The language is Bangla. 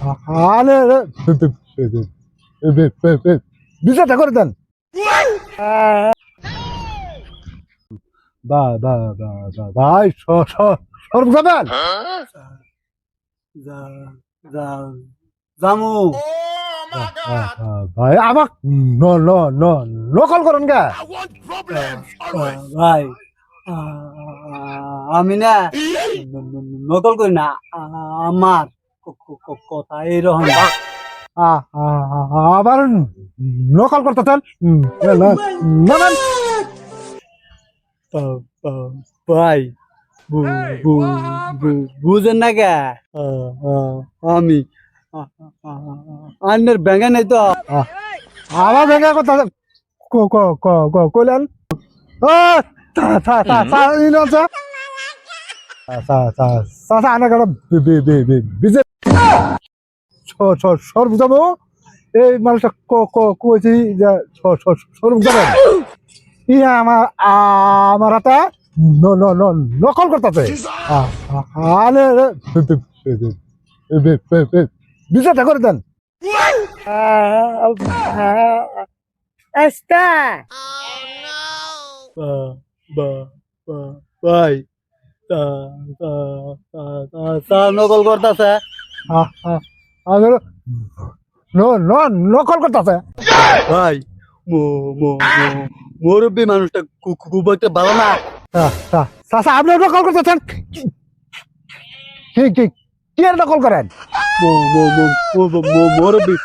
আরে বিচারটা করে দেন। ভাই সরব যাবেন? জামু ভাই আমাক ন ন ন নকল করেন গা। ভাই আমি না নকল করি না আমার কথা এইরকম আবার নকল করতেছেন নেবেন। ভাই বুঝেন না কে আমি আন্নের ব্যাঙ্গা নাই তো আমার ভেঙে কথা কইলেন সরব যাবো। এই মানুষটা কইছি যে সরব যাবেন। ইয়া আমার হাতে নকল করতেছে। আরে বিচারটা করে দেন। Esta. ভাই নকল করতেছে নকল করতেছে। ভাই মুরব্বী মানুষটা খুব একটা ভালো না চাচা আপনি নকল করতেছেন? কি কি কি এর নকল করেন? মুরব্বী